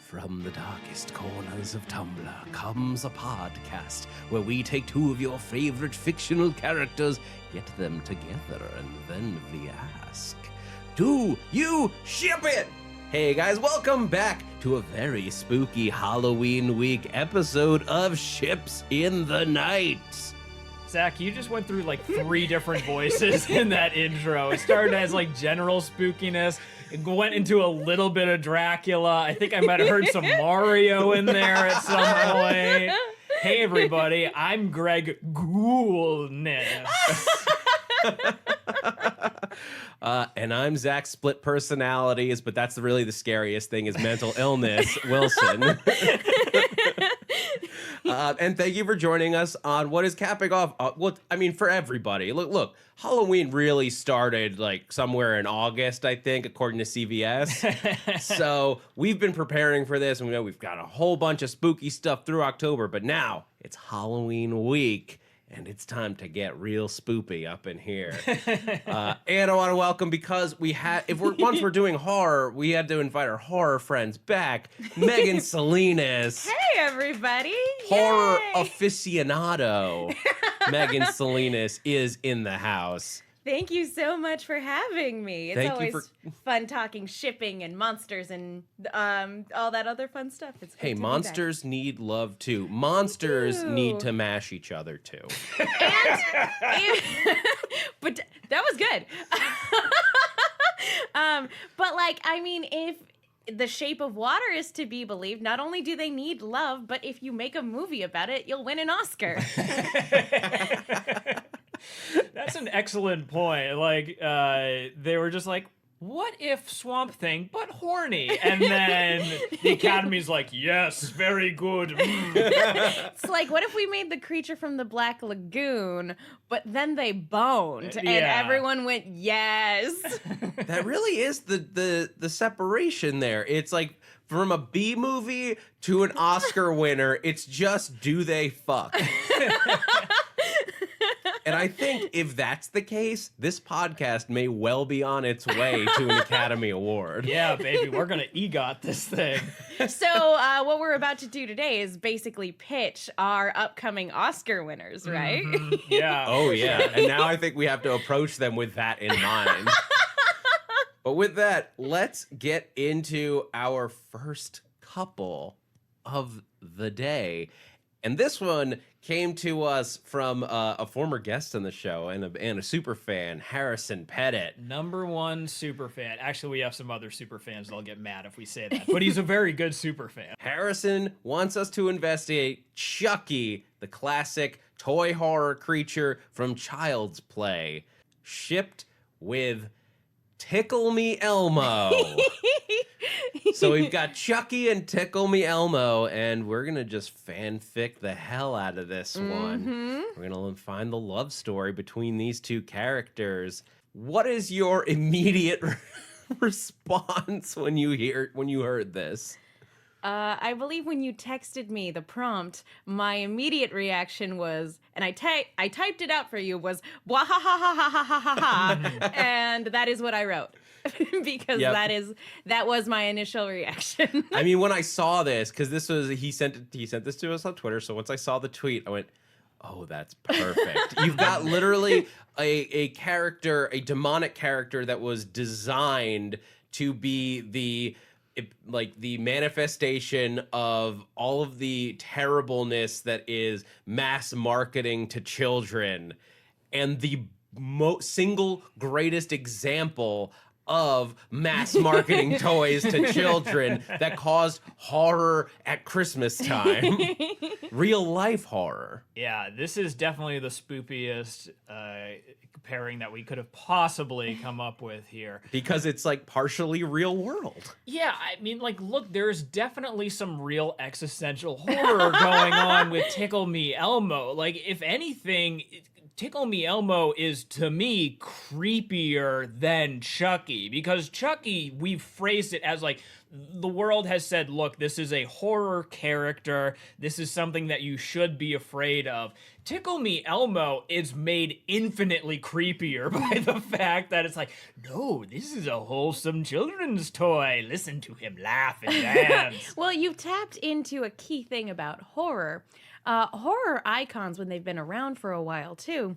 From the darkest corners of Tumblr comes a podcast where we take two of your favorite fictional characters, get them together, and then we ask, do you ship it? Hey guys, welcome back to a very spooky Halloween week episode of Ships in the Night. Zach, you just went through like 3 different voices in that intro. It started as like general spookiness. It went into a little bit of Dracula. I think I might have heard some Mario in there at some point. Hey everybody, I'm Greg Ghoulness. And I'm Zach Split Personalities, but that's really the scariest thing is mental illness, Wilson. And thank you for joining us on what is capping off, for everybody. Look, Halloween really started like somewhere in August, I think, according to CVS. So we've been preparing for this, and we know we've got a whole bunch of spooky stuff through October, but now it's Halloween week. And it's time to get real spoopy up in here. And I want to welcome, because once we're doing horror, we had to invite our horror friends back. Megan Salinas. Hey, everybody. Horror Yay. aficionado. Megan Salinas is in the house. Thank you so much for having me. It's always fun talking shipping and monsters and all that other fun stuff. It's Hey, monsters need love too. Monsters need to mash each other too. But that was good. If The Shape of Water is to be believed, not only do they need love, but if you make a movie about it, you'll win an Oscar. That's an excellent point. Like, they were just like, what if Swamp Thing, but horny? And then the Academy's like, yes, very good. It's like, what if we made the creature from the Black Lagoon, but then they boned, and everyone went, yes. That really is the separation there. It's like from a B movie to an Oscar winner, it's just, do they fuck? And I think if that's the case, this podcast may well be on its way to an Academy Award. Yeah, baby, we're going to EGOT this thing. So what we're about to do today is basically pitch our upcoming Oscar winners, right? Mm-hmm. Yeah. Oh, yeah. And now I think we have to approach them with that in mind. But with that, let's get into our first couple of the day. And this one came to us from a former guest on the show and a super fan, Harrison Pettit. #1 super fan. Actually, we have some other super fans that'll get mad if we say that, but he's a very good super fan. Harrison wants us to investigate Chucky, the classic toy horror creature from Child's Play, shipped with Tickle Me Elmo. So we've got Chucky and Tickle Me Elmo, and we're going to just fanfic the hell out of this one. We're going to find the love story between these two characters. What is your immediate response when you heard this? I believe when you texted me the prompt, my immediate reaction was, and I typed it out for you, was "Bwah ha ha ha ha ha ha ha ha," and that is what I wrote. Because that was my initial reaction. I mean, when I saw this, because he sent this to us on Twitter, so once I saw the tweet, I went, oh, that's perfect. You've got literally a character, a demonic character that was designed to be the manifestation of all of the terribleness that is mass marketing to children, and the single greatest example of mass marketing toys to children that caused horror at Christmas time. Real life horror. Yeah, this is definitely the spookiest pairing that we could have possibly come up with here. Because it's like partially real world. Yeah, I mean, like, look, there's definitely some real existential horror going on with Tickle Me Elmo. Like, if anything, Tickle Me Elmo is, to me, creepier than Chucky. Because Chucky, we've phrased it as, like, the world has said, look, this is a horror character. This is something that you should be afraid of. Tickle Me Elmo is made infinitely creepier by the fact that it's like, no, this is a wholesome children's toy. Listen to him laugh and dance. Well, you've tapped into a key thing about horror. Horror icons, when they've been around for a while too,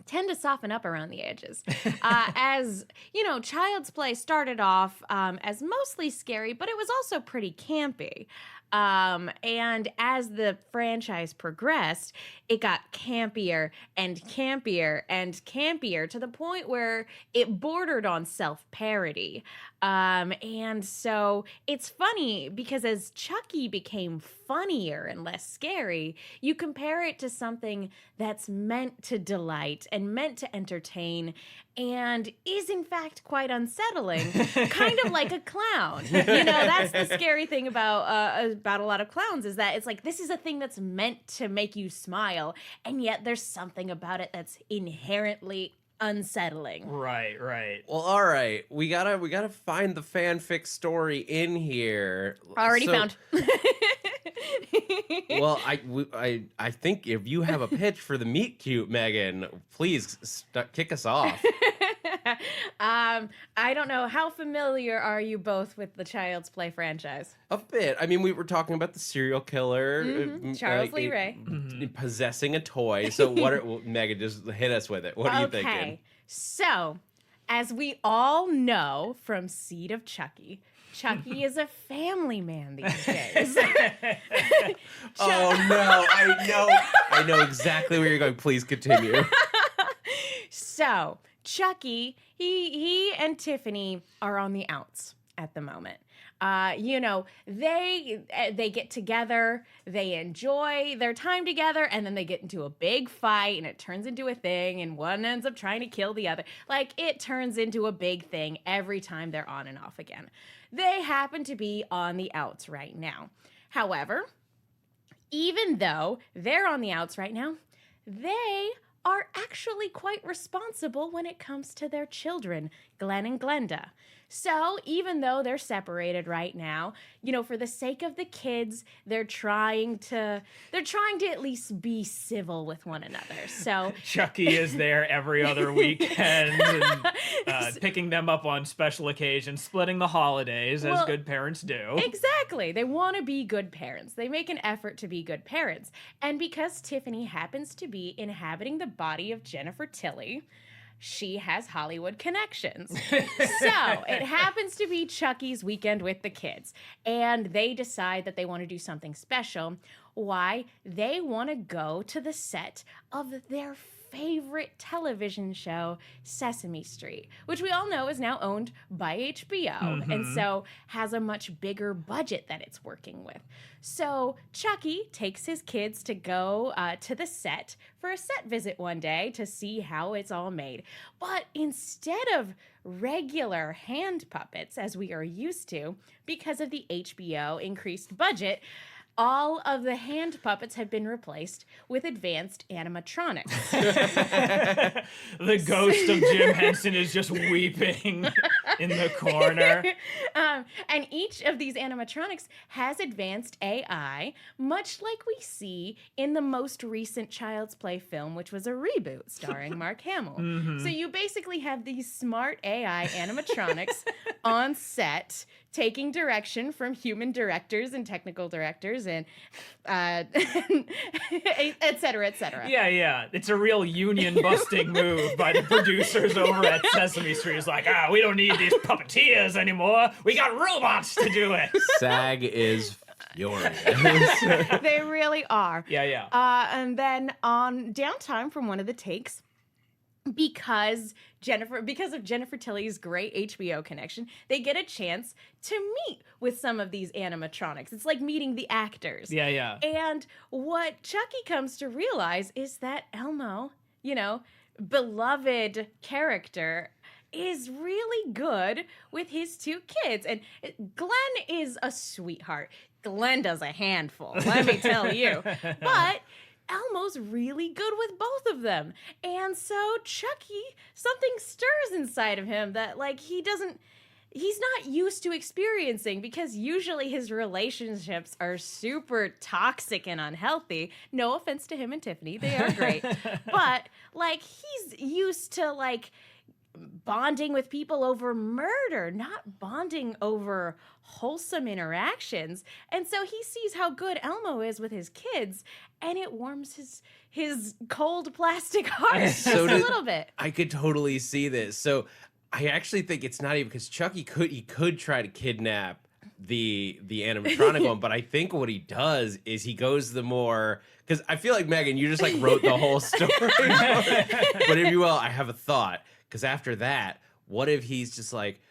tend to soften up around the edges. As, you know, Child's Play started off as mostly scary, but it was also pretty campy. And as the franchise progressed, it got campier and campier and campier to the point where it bordered on self-parody. And so it's funny because as Chucky became funnier and less scary, you compare it to something that's meant to delight and meant to entertain and is in fact quite unsettling, kind of like a clown. You know, that's the scary thing about a lot of clowns, is that it's like, this is a thing that's meant to make you smile, and yet there's something about it that's inherently unsettling. Right. Well, all right. We gotta find the fanfic story in here. Already found. Well, I think if you have a pitch for the meet cute, Megan, please kick us off. I don't know. How familiar are you both with the Child's Play franchise? A bit. I mean, we were talking about the serial killer, Charles Lee Ray, possessing a toy. So Megan, just hit us with it. What are you thinking? Okay, so as we all know from Seed of Chucky, Chucky is a family man these days. Oh no, I know exactly where you're going. Please continue. So Chucky, he and Tiffany are on the outs at the moment. You know, they get together, they enjoy their time together, and then they get into a big fight, and it turns into a thing, and one ends up trying to kill the other. Like, it turns into a big thing every time they're on and off again. They happen to be on the outs right now. However, even though they're on the outs right now, they are actually quite responsible when it comes to their children, Glenn and Glenda. So even though they're separated right now, you know, for the sake of the kids, they're trying to at least be civil with one another. So Chucky is there every other weekend, and, picking them up on special occasions, splitting the holidays as good parents do. Exactly. They want to be good parents. They make an effort to be good parents. And because Tiffany happens to be inhabiting the body of Jennifer Tilly, she has Hollywood connections. So it happens to be Chucky's weekend with the kids. And they decide that they want to do something special. Why? They want to go to the set of their favorite television show, Sesame Street, which we all know is now owned by HBO, and so has a much bigger budget that it's working with. So Chucky takes his kids to go to the set for a set visit one day to see how it's all made. But instead of regular hand puppets, as we are used to, because of the HBO increased budget, all of the hand puppets have been replaced with advanced animatronics. The ghost of Jim Henson is just weeping in the corner. And each of these animatronics has advanced AI, much like we see in the most recent Child's Play film, which was a reboot starring Mark Hamill. So you basically have these smart AI animatronics on set, taking direction from human directors and technical directors and et cetera, et cetera. Yeah. It's a real union-busting move by the producers over at Sesame Street. It's like, we don't need these puppeteers anymore. We got robots to do it. SAG is furious. They really are. Yeah. And then on downtime from one of the takes, because of Jennifer Tilly's great HBO connection, they get a chance to meet with some of these animatronics. It's like meeting the actors. Yeah. And what Chucky comes to realize is that Elmo, you know, beloved character, is really good with his two kids. And Glenn is a sweetheart. Glenda's a handful, let me tell you. But Elmo's really good with both of them. And so Chucky, something stirs inside of him that, like, he doesn't he's not used to experiencing, because usually his relationships are super toxic and unhealthy. No offense to him and Tiffany, they are great. But like he's used to like bonding with people over murder, not bonding over wholesome interactions. And so he sees how good Elmo is with his kids, and it warms his cold plastic heart just a little bit. I could totally see this. So I actually think it's not even because Chucky could try to kidnap the animatronic one, but I think what he does is he goes the more, because I feel like, Megan, you just like wrote the whole story. But if you will, I have a thought. Because after that, what if he's just like,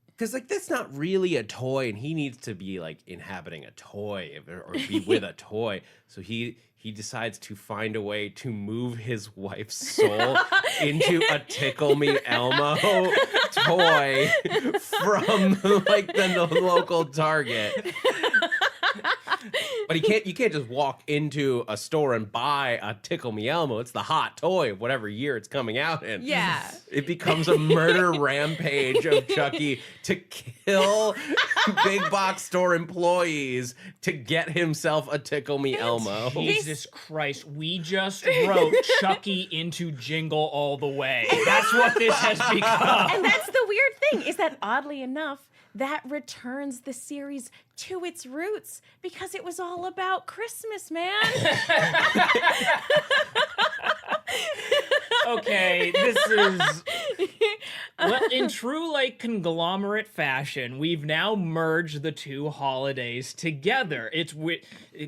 because like that's not really a toy, and he needs to be like inhabiting a toy or be with a toy. So he decides to find a way to move his wife's soul into a Tickle Me Elmo toy from like the local Target. But you can't just walk into a store and buy a Tickle Me Elmo. It's the hot toy of whatever year it's coming out in. Yeah. It becomes a murder rampage of Chucky to kill big box store employees to get himself a Tickle Me Elmo. Jesus Christ, we just wrote Chucky into Jingle All the Way. That's what this has become. And that's the weird thing, is that oddly enough, that returns the series to its roots, because it was all about Christmas, man. Okay, this is... Well, in true, like, conglomerate fashion, we've now merged the two holidays together. It's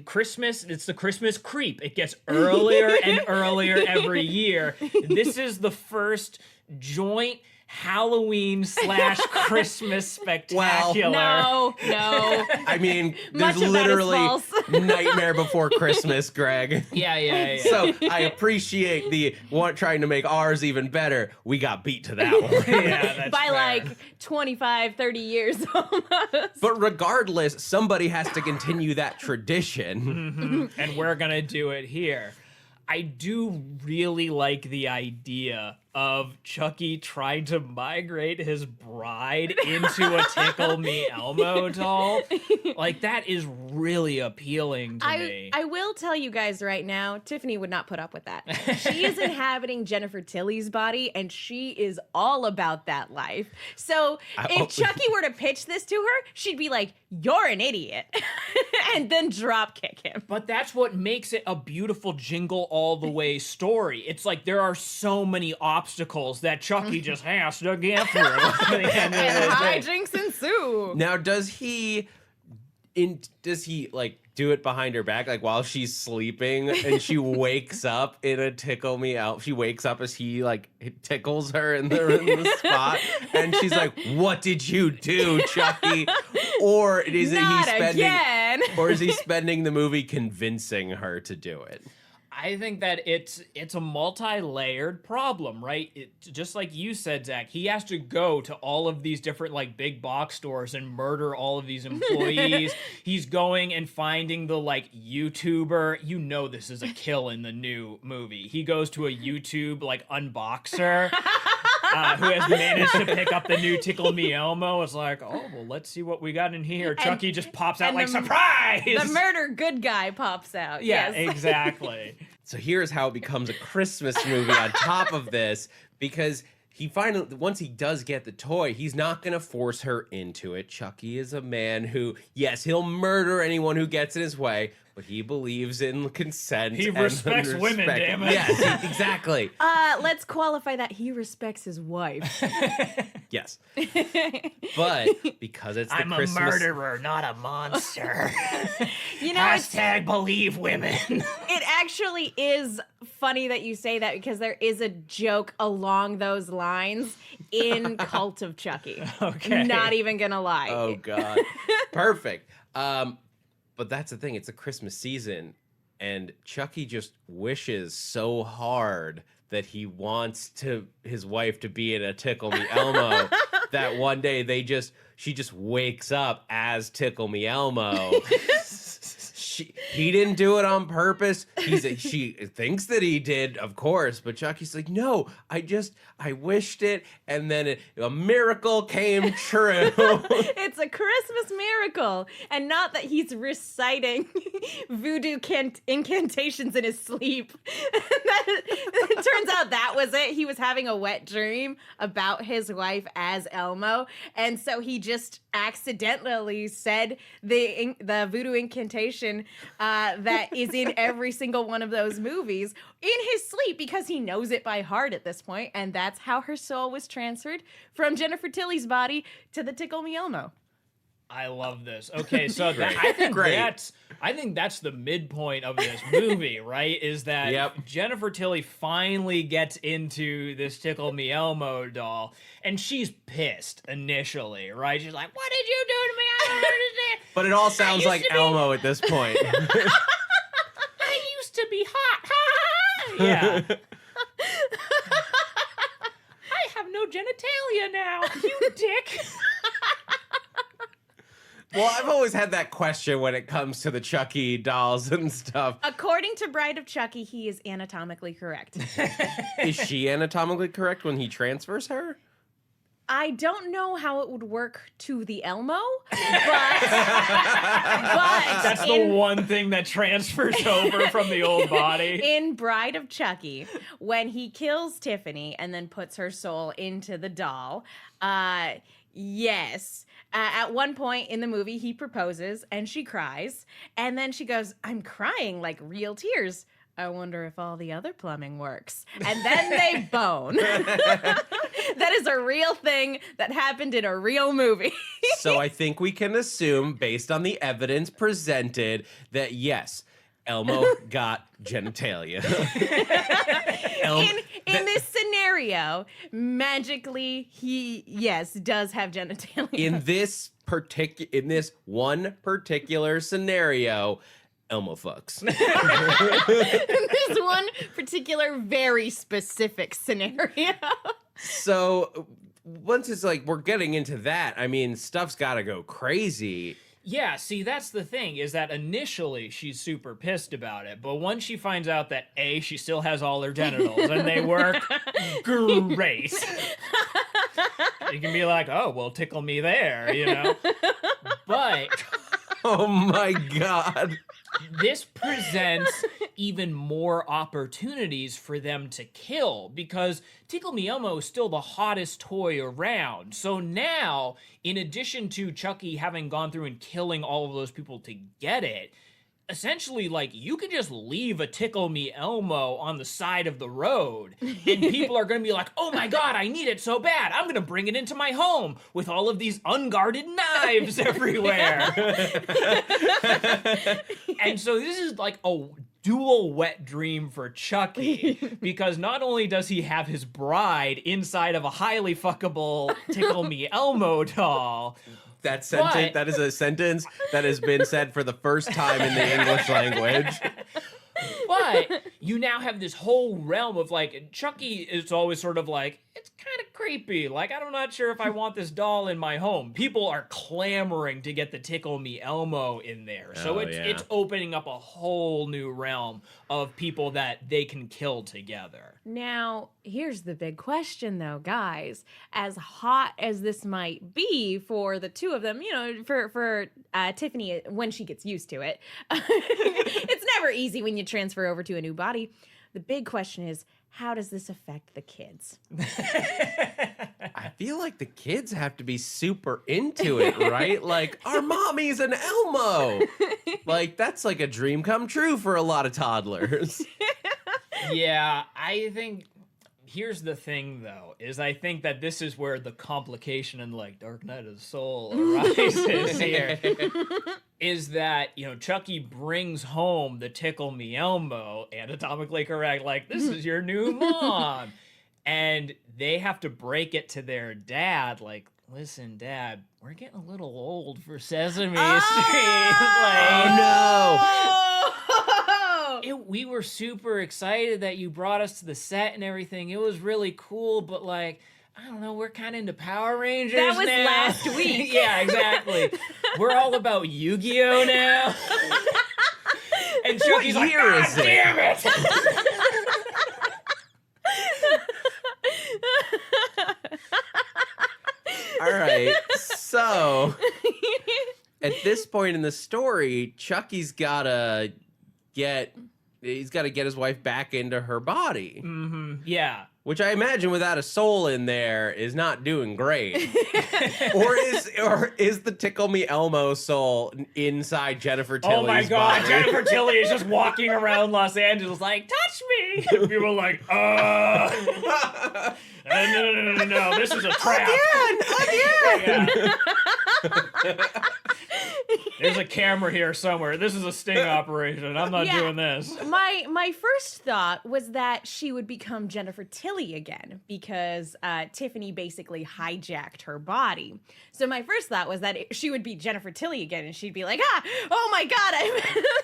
Christmas, it's the Christmas creep. It gets earlier and earlier every year. This is the first joint Halloween / Christmas spectacular. No. I mean, Much there's of that is literally false. Nightmare Before Christmas, Greg. Yeah. So I appreciate the one trying to make ours even better. We got beat to that one. Yeah, that's By fair. like 25, 30 years almost. But regardless, somebody has to continue that tradition. And we're gonna do it here. I do really like the idea of Chucky trying to migrate his bride into a Tickle Me Elmo doll. Like, that is really appealing to me. I will tell you guys right now, Tiffany would not put up with that. She is inhabiting Jennifer Tilly's body, and she is all about that life. So if Chucky were to pitch this to her, she'd be like, "You're an idiot," and then drop kick him. But that's what makes it a beautiful Jingle All the Way story. It's like there are so many obstacles that Chucky just has to get through. And hijinks ensue. Now, does he like do it behind her back, like while she's sleeping, and she wakes up in a Tickle Me Elmo? She wakes up as he like tickles her in the spot, and she's like, "What did you do, Chucky?" Or is Or is he spending the movie convincing her to do it? I think that it's a multi-layered problem, right? Just like you said, Zach, he has to go to all of these different like big box stores and murder all of these employees. He's going and finding the like YouTuber. You know this is a kill in the new movie. He goes to a YouTube like unboxer who has managed to pick up the new Tickle Me Elmo. It's like, oh, well, let's see what we got in here. Chucky just pops out like, surprise! The murder good guy pops out. Yeah, yes. exactly. So here's how it becomes a Christmas movie on top of this, because he finally, once he does get the toy, he's not going to force her into it. Chucky is a man who, yes, he'll murder anyone who gets in his way, but he believes in consent. He and respects women, damn it. Yes, exactly. Let's qualify that. He respects his wife. Yes. But because it's the I'm Christmas... a murderer, not a monster. You know, Hashtag believe women. it actually is funny that you say that, because there is a joke along those lines in Cult of Chucky. Okay. Not even gonna lie. Oh, God. Perfect. But that's the thing. It's a Christmas season, and Chucky just wishes so hard that he wants his wife to be in a Tickle Me Elmo that one day she just wakes up as Tickle Me Elmo. he didn't do it on purpose. She thinks that he did, of course, but Chucky's like, no, I wished it, and then a miracle came true. It's a Christmas miracle, and not that he's reciting voodoo incantations in his sleep. It turns out that was it. He was having a wet dream about his wife as Elmo, and so he just accidentally said the voodoo incantation that is in every single one of those movies in his sleep because he knows it by heart at this point, and that's how her soul was transferred from Jennifer Tilly's body to the Tickle Me Elmo. I love this. Okay, so I think that's the midpoint of this movie, right? Is that Jennifer Tilly finally gets into this Tickle Me Elmo doll, and she's pissed initially, right? She's like, "What did you do to me? I don't understand." But it all sounds like Elmo at this point. I used to be hot. Yeah. I have no genitalia now, you dick. Well, I've always had that question when it comes to the Chucky dolls and stuff. According to Bride of Chucky, he is anatomically correct. Is she anatomically correct when he transfers her? I don't know how it would work to the Elmo, but that's the one thing that transfers over from the old body. In Bride of Chucky, when he kills Tiffany and then puts her soul into the doll, yes. At one point in the movie, he proposes and she cries. And then she goes, I'm crying like real tears. I wonder if all the other plumbing works. And then they bone. That is a real thing that happened in a real movie. So I think we can assume, based on the evidence presented, that yes, Elmo got genitalia. In this scenario, magically, he, yes, does have genitalia. In this one particular scenario, Elmo fucks. In this one particular, very specific scenario. So once it's like we're getting into that, I mean, stuff's got to go crazy. Yeah, see, that's the thing, is that initially she's super pissed about it, but once she finds out that, A, she still has all her genitals, and they work great, you can be like, oh, well, tickle me there, you know? But... Oh my God. This presents even more opportunities for them to kill, because Tickle Me Elmo is still the hottest toy around. So now, in addition to Chucky having gone through and killing all of those people to get it, essentially, like, you could just leave a Tickle Me Elmo on the side of the road, and people are going to be like, oh my God, I need it so bad. I'm going to bring it into my home with all of these unguarded knives everywhere. And so this is like a dual wet dream for Chucky, because not only does he have his bride inside of a highly fuckable Tickle Me Elmo doll, that is a sentence that has been said for the first time in the English language. But you now have this whole realm of, like, Chucky is always sort of like, it's kind of creepy. Like, I'm not sure if I want this doll in my home. People are clamoring to get the Tickle Me Elmo in there. So it's opening up a whole new realm of people that they can kill together. Now, here's the big question, though, guys. As hot as this might be for the two of them, you know, for Tiffany, when she gets used to it, it's never easy when you transfer over to a new body. The big question is, how does this affect the kids? I feel like the kids have to be super into it, right? Like, our mommy's an Elmo. Like, that's like a dream come true for a lot of toddlers. Yeah, I think... Here's the thing, though, is I think that this is where the complication in, like, Dark Knight of the Soul arises here. Is that, you know, Chucky brings home the Tickle Me Elmo, anatomically correct, like, this is your new mom. And they have to break it to their dad, like, listen, Dad, we're getting a little old for Sesame Street. Like, oh, no. We were super excited that you brought us to the set and everything. It was really cool, but, like, I don't know, we're kind of into Power Rangers now. That was last week. Yeah, exactly. We're all about Yu-Gi-Oh! Now. And Chucky's like, year God is it?" damn it! All right, so at this point in the story, Chucky's gotta get his wife back into her body, Yeah. which I imagine without a soul in there is not doing great. or is the Tickle Me Elmo soul inside Jennifer Tilly's Oh my God, body? Jennifer Tilly is just walking around Los Angeles like, touch me! And people are like, no, this is a trap. Again! Yeah. There's a camera here somewhere. This is a sting operation. I'm not doing this. My first thought was that she would become Jennifer Tilly again because Tiffany basically hijacked her body. So my first thought was that she would be Jennifer Tilly again, and she'd be like, oh my God,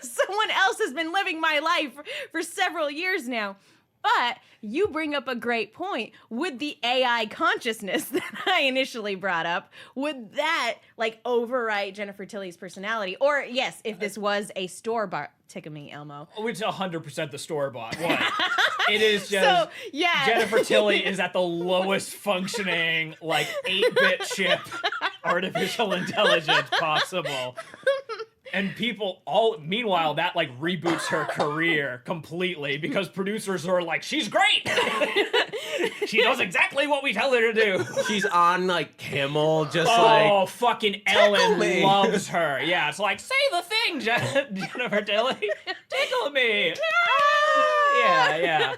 someone else has been living my life for several years now. But you bring up a great point. Would the AI consciousness that I initially brought up, would that like overwrite Jennifer Tilly's personality? Or yes, if this was a store-bought Tickle Me Elmo. It's 100% the store-bought one. It is just, So, yeah. Jennifer Tilly is at the lowest functioning, like, 8-bit chip artificial intelligence possible. And meanwhile, that like reboots her career completely because producers are like, she's great. She does exactly what we tell her to do. She's on like Kimmel, just Oh, fucking Ellen me. loves her. Yeah, it's like, say the thing, Jennifer Tilly. Tickle me. Yeah.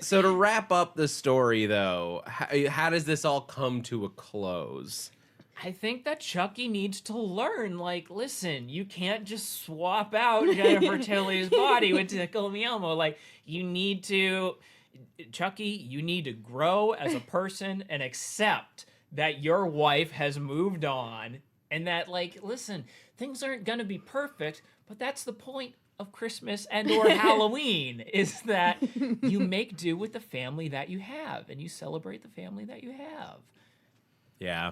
So to wrap up the story, though, how does this all come to a close? I think that Chucky needs to learn, like, listen, you can't just swap out Jennifer Tilly's body with Tickle Me Elmo. Like, Chucky, you need to grow as a person and accept that your wife has moved on and that, like, listen, things aren't gonna be perfect, but that's the point of Christmas and or Halloween, is that you make do with the family that you have and you celebrate the family that you have. Yeah.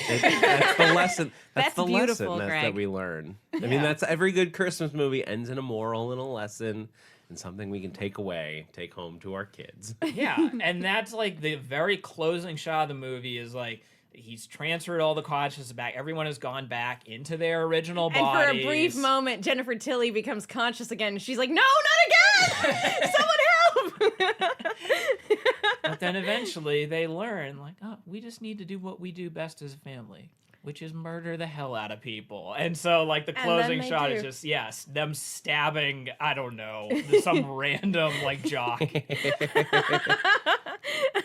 That's the lesson. That's the beautiful, lesson Greg. that we learn. I mean, that's every good Christmas movie ends in a moral and a lesson and something we can take home to our kids. Yeah, and that's like the very closing shot of the movie is like he's transferred all the consciousness back. Everyone has gone back into their original And bodies. for a brief moment, Jennifer Tilly becomes conscious again. And she's like, no, not again! Someone help! But then eventually they learn, like, oh, we just need to do what we do best as a family, which is murder the hell out of people. And so, like, the closing they shot do. is just, yes, them stabbing, I don't know, some random, like, jock.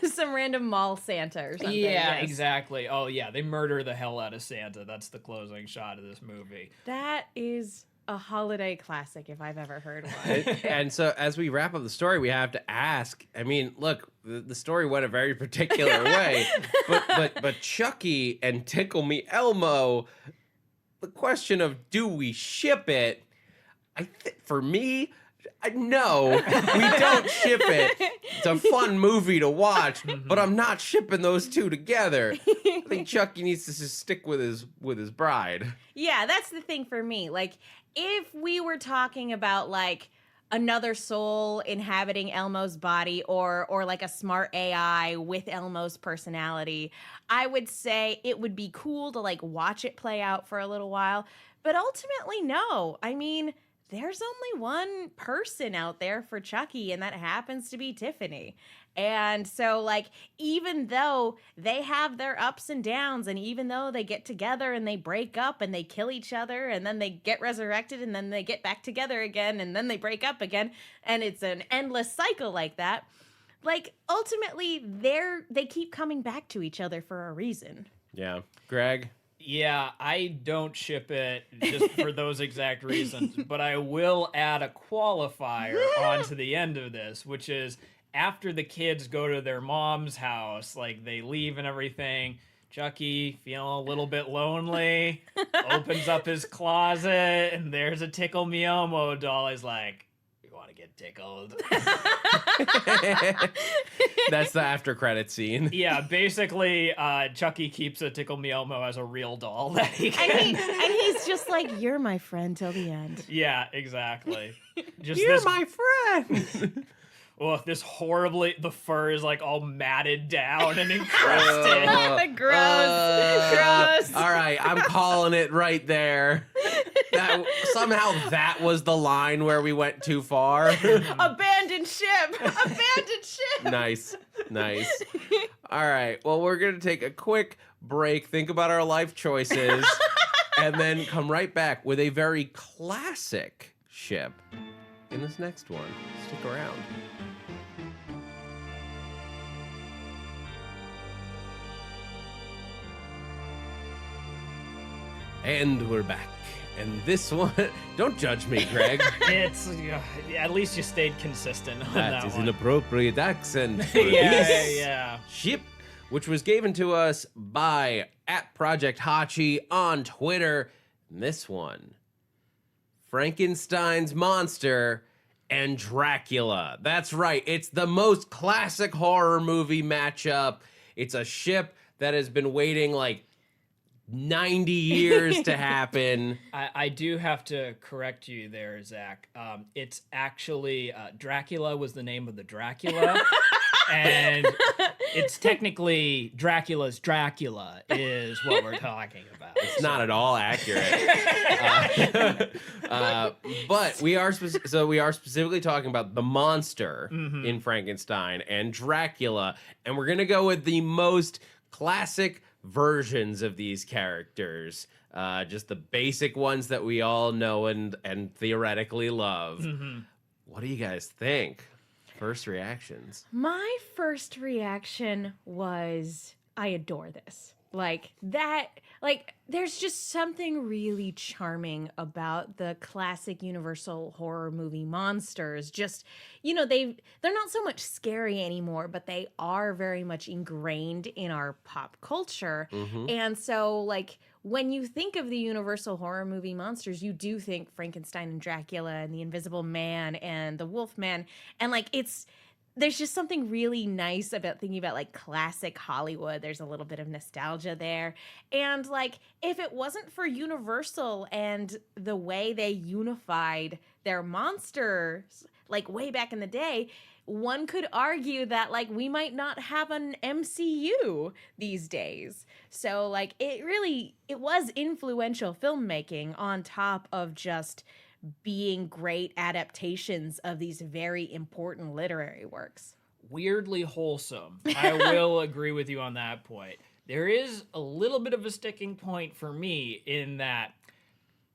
Some random mall Santa or something. Yeah, yes. exactly. Oh, yeah, they murder the hell out of Santa. That's the closing shot of this movie. That is a holiday classic if I've ever heard one. And so as we wrap up the story, we have to ask, I mean, look, the story went a very particular way, but Chucky and Tickle Me Elmo, the question of do we ship it, for me, no, we don't ship it. It's a fun movie to watch, but I'm not shipping those two together. I think Chucky needs to just stick with his bride. Yeah, that's the thing for me. Like, if we were talking about like another soul inhabiting Elmo's body or like a smart AI with Elmo's personality, I would say it would be cool to like watch it play out for a little while. But ultimately, no. I mean, there's only one person out there for Chucky, and that happens to be Tiffany. And so, like, even though they have their ups and downs, and even though they get together and they break up and they kill each other, and then they get resurrected, and then they get back together again, and then they break up again, and it's an endless cycle like that, like, ultimately, they keep coming back to each other for a reason. Yeah. Greg? Yeah, I don't ship it just for those exact reasons, but I will add a qualifier onto the end of this, which is after the kids go to their mom's house, like they leave and everything, Chucky, feeling a little bit lonely, opens up his closet, and there's a Tickle Me Elmo doll. He's like, you want want to get tickled. That's the after credit scene. Yeah, basically, Chucky keeps a Tickle Me Elmo as a real doll that he can. And he's just like, you're my friend till the end. Yeah, exactly. Just You're this, my friend. oh, this horribly, the fur is like all matted down and encrusted. Gross. All right, I'm calling it right there. Somehow that was the line where we went too far. Abandoned ship. Abandoned ship. Nice. All right, well, we're going to take a quick break, think about our life choices, and then come right back with a very classic ship in this next one. Stick around. And we're back. And this one, don't judge me, Greg. It's at least you stayed consistent on that That is one. an appropriate accent for yeah, this yeah. ship, which was given to us by @ProjectHachi on Twitter. And this one, Frankenstein's Monster and Dracula. That's right. It's the most classic horror movie matchup. It's a ship that has been waiting like 90 years to happen. I do have to correct you there, Zach. It's actually Dracula was the name of the Dracula, and it's technically Dracula's Dracula is what we're talking about. It's not at all accurate. But we are specifically talking about the monster in Frankenstein and Dracula, and we're gonna go with the most classic versions of these characters, just the basic ones that we all know and theoretically love. What do you guys think? First reactions. My first reaction was, I adore this. There's just something really charming about the classic Universal horror movie monsters. Just, they're not so much scary anymore, but they are very much ingrained in our pop culture. And so, when you think of the Universal horror movie monsters, you do think Frankenstein and Dracula and the Invisible Man and the Wolfman. And, there's just something really nice about thinking about classic Hollywood. There's a little bit of nostalgia there. And if it wasn't for Universal and the way they unified their monsters way back in the day, one could argue that we might not have an MCU these days. So it was influential filmmaking on top of just being great adaptations of these very important literary works. Weirdly wholesome. I will agree with you on that point. There is a little bit of a sticking point for me in that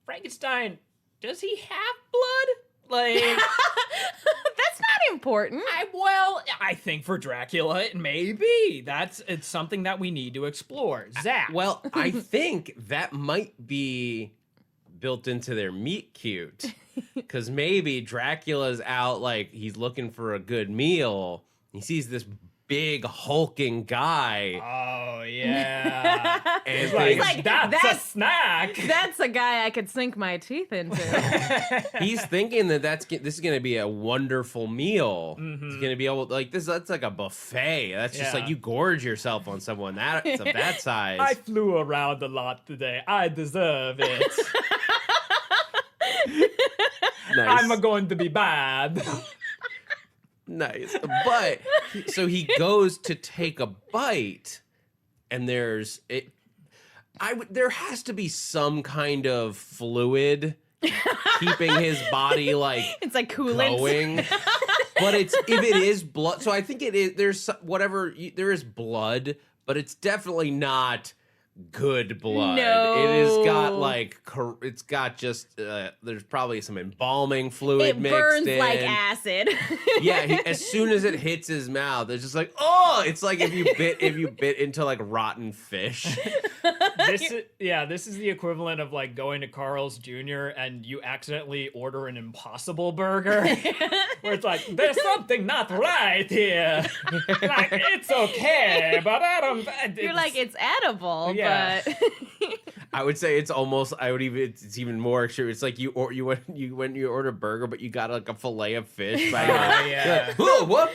Frankenstein, does he have blood? That's not important. I think for Dracula it may be. It's something that we need to explore. Zach. Well, I think that might be built into their meet cute, because maybe Dracula's out he's looking for a good meal. He sees this big hulking guy. Oh yeah. And he's like, that's a snack. That's a guy I could sink my teeth into. he's thinking this is going to be a wonderful meal. He's going to be able that's like a buffet. That's just you gorge yourself on someone that's of that size. I flew around a lot today. I deserve it. Nice. I'm going to be bad. Nice. But so he goes to take a bite, and there has to be some kind of fluid keeping his body it's like coolant going. But if it is blood, so I think it is. There is blood, but it's definitely not good blood. No. It has got it's got just there's probably some embalming fluid mixed in. It burns like acid. Yeah, as soon as it hits his mouth, it's just it's like if you bit into rotten fish. This is the equivalent of going to Carl's Jr. and you accidentally order an Impossible Burger, where it's there's something not right here. It's okay, but I don't. You're it's edible, Yeah. but I would say it's almost. It's even more extreme. It's like you went you order a burger, but you got like a fillet of fish. Yeah. Like, whoa, what?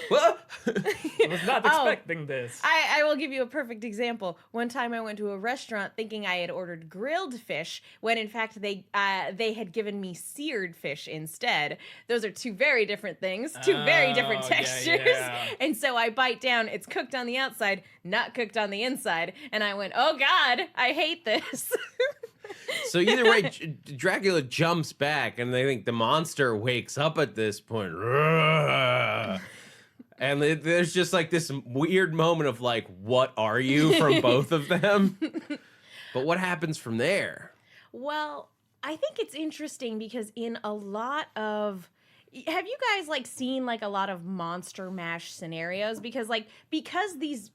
I was not expecting this. I will give you a perfect example. One time I went to a restaurant thinking I had ordered grilled fish, when in fact they had given me seared fish instead. Those are two very different things, two very different textures. Yeah. And so I bite down, it's cooked on the outside, not cooked on the inside, and I went, "Oh God, I hate this." So either way, Dracula jumps back, and they think the monster wakes up at this point. And there's just like this weird moment of like, what are you from both of them? But what happens from there? Well, I think it's interesting because in a lot of... Have you guys like seen like a lot of Monster Mash scenarios? Because these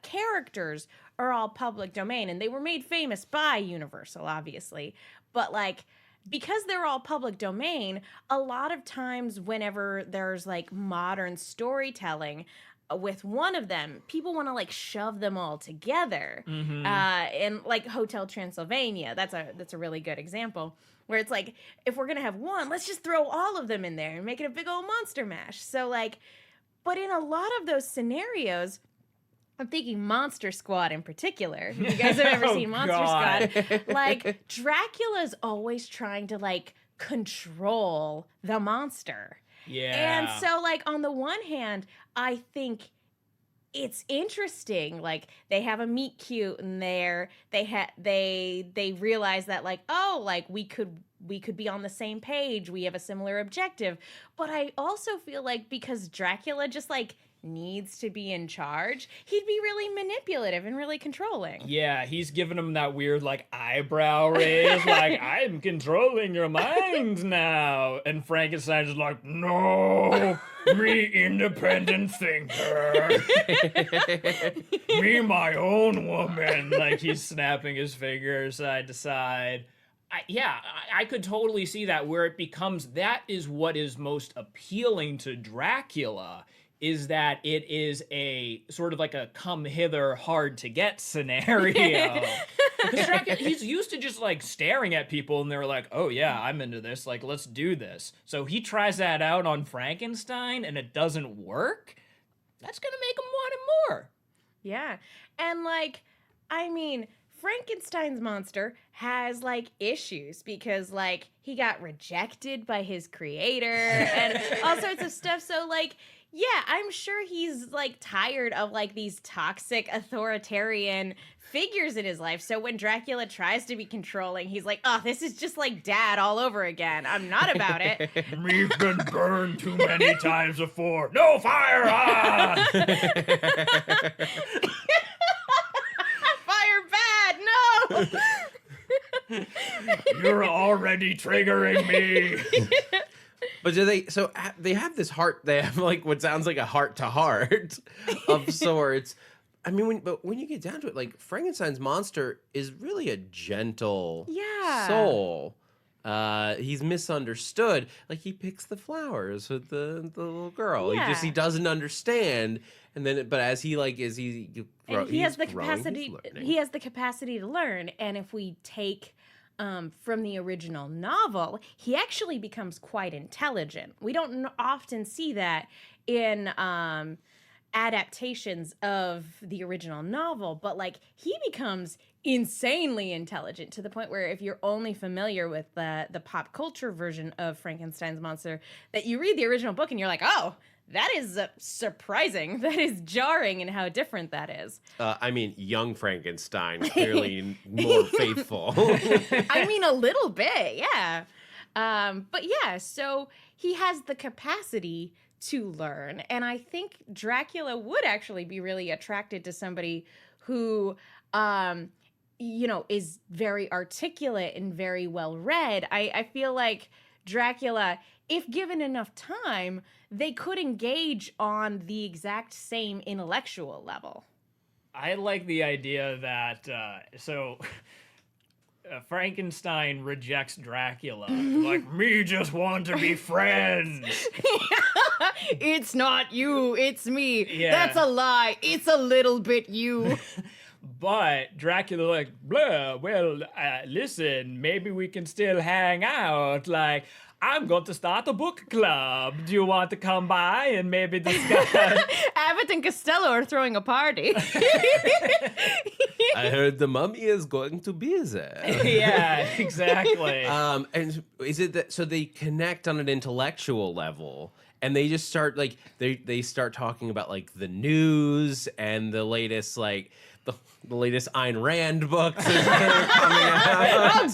characters are all public domain, and they were made famous by Universal, obviously. But like, because they're all public domain, a lot of times whenever there's like modern storytelling with one of them, people want to like shove them all together. And like Hotel Transylvania, that's a really good example, where it's like, if we're gonna have one, let's just throw all of them in there and make it a big old Monster Mash. So like, but in a lot of those scenarios, I'm thinking Monster Squad in particular. If you guys have ever seen Monster Squad, like Dracula's always trying to like control the monster. Yeah. And so like on the one hand, I think it's interesting. Like they have a meet cute in there. They realize that like, oh, like we could be on the same page. We have a similar objective. But I also feel like because Dracula just like needs to be in charge, he'd be really manipulative and really controlling. Yeah, he's giving him that weird like eyebrow raise, like, I'm controlling your mind now. And Frankenstein's just like, no, me independent thinker. Me my own woman. Like he's snapping his fingers side to side. I could totally see that, where it becomes, that is what is most appealing to Dracula, is that it is a sort of like a come hither, hard to get scenario. Because Dracula, he's used to just like staring at people and they're like, oh yeah, I'm into this, like let's do this. So he tries that out on Frankenstein and it doesn't work. That's gonna make him want it more. Yeah. And like, I mean, Frankenstein's monster has like issues because like he got rejected by his creator and all sorts of stuff. So like, yeah, I'm sure he's like tired of like these toxic authoritarian figures in his life. So when Dracula tries to be controlling, he's like, oh, this is just like Dad all over again. I'm not about it. We've been burned too many times before. No fire on! Fire bad, no! You're already triggering me. But they have this heart, they have like what sounds like a heart to heart of sorts. I mean, when you get down to it, like Frankenstein's monster is really a gentle soul. He's misunderstood. Like he picks the flowers with the little girl. Yeah. He doesn't understand. And then, but as he has the capacity to learn. And if we take from the original novel, he actually becomes quite intelligent. We don't often see that in adaptations of the original novel, but like he becomes insanely intelligent to the point where if you're only familiar with the pop culture version of Frankenstein's monster, that you read the original book and you're like, oh, that is surprising. That is jarring in how different that is. I mean, young Frankenstein, clearly more faithful. I mean, a little bit, yeah. But yeah, so he has the capacity to learn. And I think Dracula would actually be really attracted to somebody who, is very articulate and very well read. I feel like Dracula, if given enough time, they could engage on the exact same intellectual level. I like the idea that, Frankenstein rejects Dracula. Like, me just want to be friends. It's not you, it's me. Yeah. That's a lie. It's a little bit you. But Dracula like, blah, well, listen, maybe we can still hang out. Like, I'm going to start a book club. Do you want to come by and maybe discuss? Abbott and Costello are throwing a party. I heard the mummy is going to be there. Yeah, exactly. And is it that so they connect on an intellectual level and they just start like they start talking about like the news and the latest like the latest Ayn Rand books that are coming out. Oh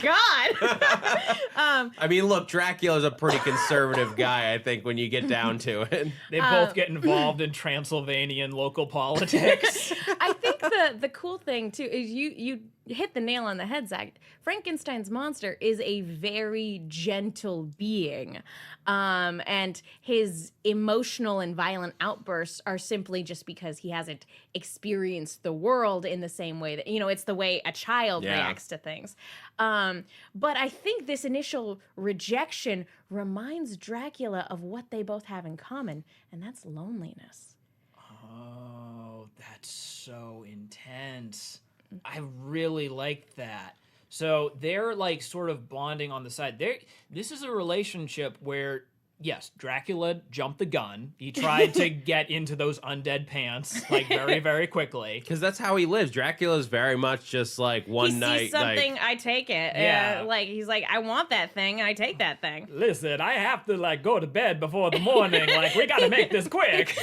God! I mean, look, Dracula's a pretty conservative guy, I think, when you get down to it. They both get involved in Transylvanian local politics. I think the cool thing too is you hit the nail on the head, Zach. Frankenstein's monster is a very gentle being, and his emotional and violent outbursts are simply just because he hasn't experienced the world in the same way that it's the way a child reacts to things. But I think this initial rejection reminds Dracula of what they both have in common, and that's loneliness. Oh, that's so intense. I really like that. So they're like sort of bonding on the side. This is a relationship where, yes, Dracula jumped the gun. He tried to get into those undead pants like very, very quickly. Because that's how he lives. Dracula's very much just like one night. He sees something, I take it. Yeah. Like he's like, I want that thing, and I take that thing. Listen, I have to like go to bed before the morning. Like, we gotta make this quick.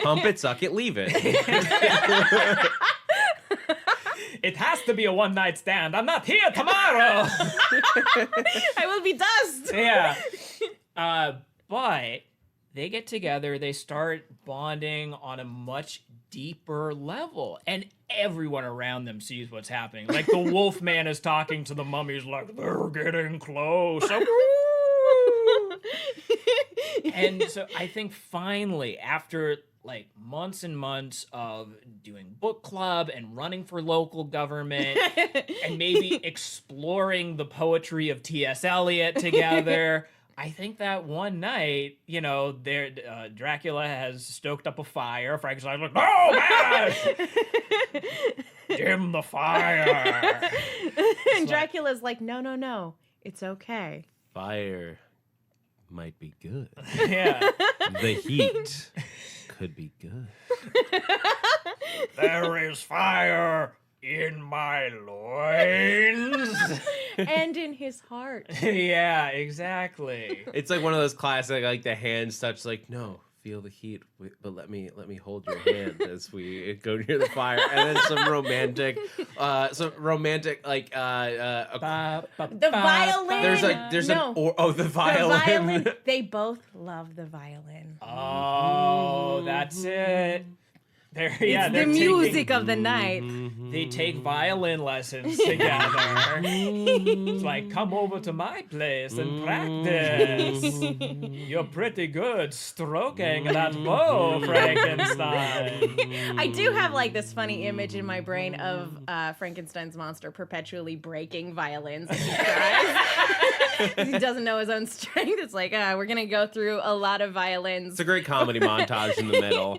Pump it, suck it, leave it. It has to be a one-night stand. I'm not here tomorrow. I will be dust. Yeah. But they get together, they start bonding on a much deeper level, and everyone around them sees what's happening. Like the wolf man is talking to the mummies like, they're getting close. And so I think finally, after like months and months of doing book club and running for local government and maybe exploring the poetry of T.S. Eliot together, I think that one night, Dracula has stoked up a fire. Frankenstein's like, no, man! Dim the fire. And Dracula's like, no, it's okay. Fire might be good. Yeah. The heat could be good. There is fire in my loins. And in his heart. Yeah, exactly. It's like one of those classic, like the hands touch, like, no, feel the heat, but let me hold your hand as we go near the fire, and then some romantic, the violin. There's no. the violin. The violin. They both love the violin. Oh, that's it. It's the music of the night. They take violin lessons together. It's like, come over to my place and practice. You're pretty good stroking that bow, Frankenstein. I do have like this funny image in my brain of Frankenstein's monster perpetually breaking violins as he tries. He doesn't know his own strength. It's like, we're going to go through a lot of violins. It's a great comedy montage in the middle.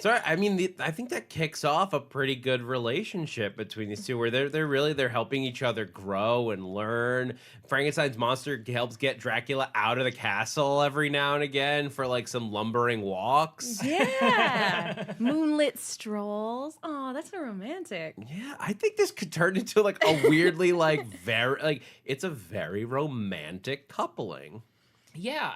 So, I mean, I think that kicks off a pretty good relationship between these two, where they're helping each other grow and learn. Frankenstein's monster helps get Dracula out of the castle every now and again for like some lumbering walks. Yeah. Moonlit strolls. Oh, that's so romantic. Yeah, I think this could turn into like a weirdly it's a very romantic coupling. Yeah,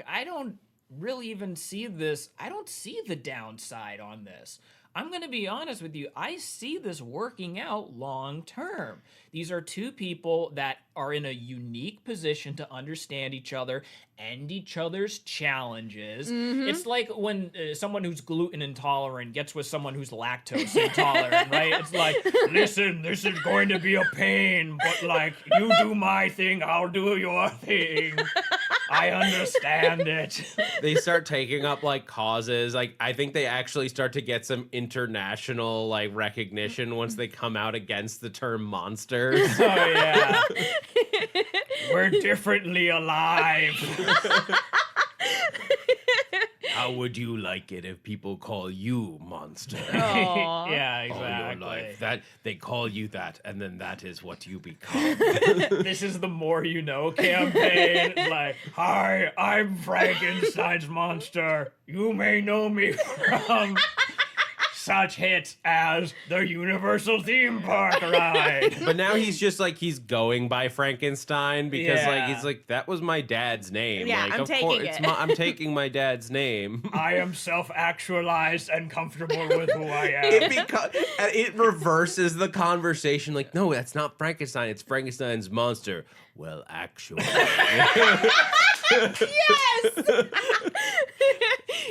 I don't really even see this. I don't see the downside on this. I'm going to be honest with you. I see this working out long term. These are two people that are in a unique position to understand each other and each other's challenges. Mm-hmm. It's like when someone who's gluten intolerant gets with someone who's lactose intolerant, right? It's like, listen, this is going to be a pain, but like, you do my thing, I'll do your thing. I understand it. They start taking up like causes. Like, I think they actually start to get some international like recognition once they come out against the term monsters. Oh yeah. We're differently alive. How would you like it if people call you monster? Aw. Yeah, All exactly. your life. That they call you that, and then that is what you become. This is the More You Know campaign. It's like, hi, I'm Frankenstein's monster. You may know me from such hits as the Universal Theme Park ride. But now he's just like he's going by Frankenstein because like Yeah. he's like that was my dad's name. Yeah, like, I'm of taking course, it. I'm taking my dad's name. I am self-actualized and comfortable with who I am. It reverses the conversation. Like, no, that's not Frankenstein. It's Frankenstein's monster. Well, actually, Yes!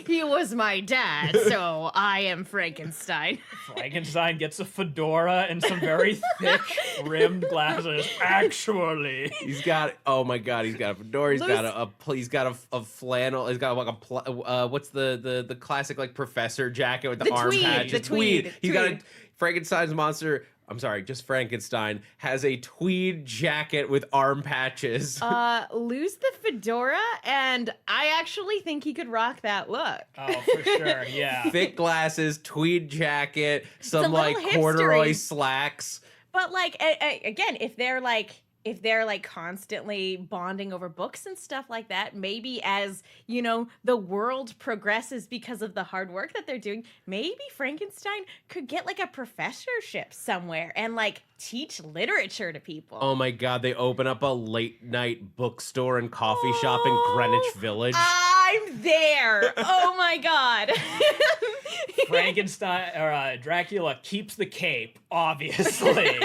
He was my dad, so I am Frankenstein. Frankenstein gets a fedora and some very thick rimmed glasses. Actually, he's got. Oh my God, he's got a fedora. He's got he's got a flannel. He's got like what's the classic like professor jacket with the arm tweed, patches? the tweed. He's got a Frankenstein's monster. I'm sorry, just Frankenstein has a tweed jacket with arm patches. Lose the fedora, and I actually think he could rock that look. oh for sure, yeah. Thick glasses, tweed jacket, some little like corduroy hipstery. slacks. But like again, if they're like constantly bonding over books and stuff like that, maybe as, you know, the world progresses because of the hard work that they're doing, maybe Frankenstein could get like a professorship somewhere and like teach literature to people. Oh my God, they open up a late night bookstore and coffee shop in Greenwich Village. I'm there. Oh my God. Frankenstein or Dracula keeps the cape, obviously,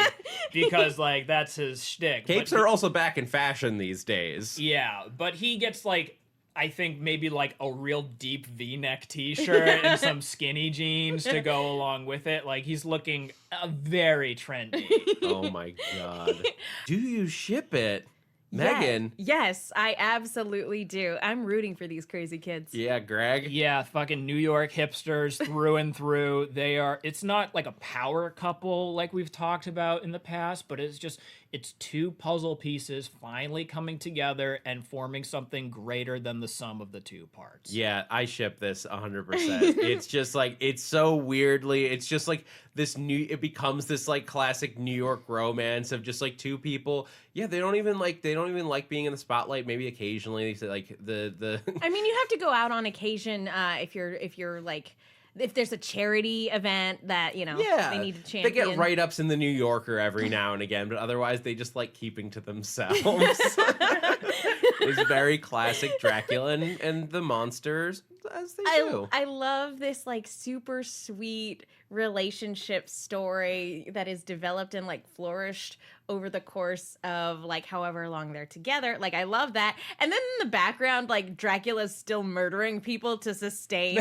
because like that's his shtick. Capes But are also back in fashion these days. yeah, but he gets like I think maybe like a real deep V-neck T-shirt and some skinny jeans to go along with it. Like he's looking very trendy. Oh my God. Do you ship it? Megan? Yes, I absolutely do. I'm rooting for these crazy kids. Yeah, Greg? Yeah, fucking New York hipsters through and through. It's not like a power couple like we've talked about in the past, but it's two puzzle pieces finally coming together and forming something greater than the sum of the two parts. Yeah, I ship this 100%. It's just like, it's so weirdly, it's just like it becomes this like classic New York romance of just like two people. Yeah, they don't even like being in the spotlight. Maybe occasionally, like the. I mean, you have to go out on occasion if you're like, if there's a charity event that, you know, Yeah, they need to champion. They get write-ups in the New Yorker every now and again, but otherwise they just like keeping to themselves. It's very classic Dracula and the monsters as they do. I love this like super sweet relationship story that is developed and like flourished over the course of like however long they're together. Like I love that. And then in the background, like Dracula's still murdering people to sustain.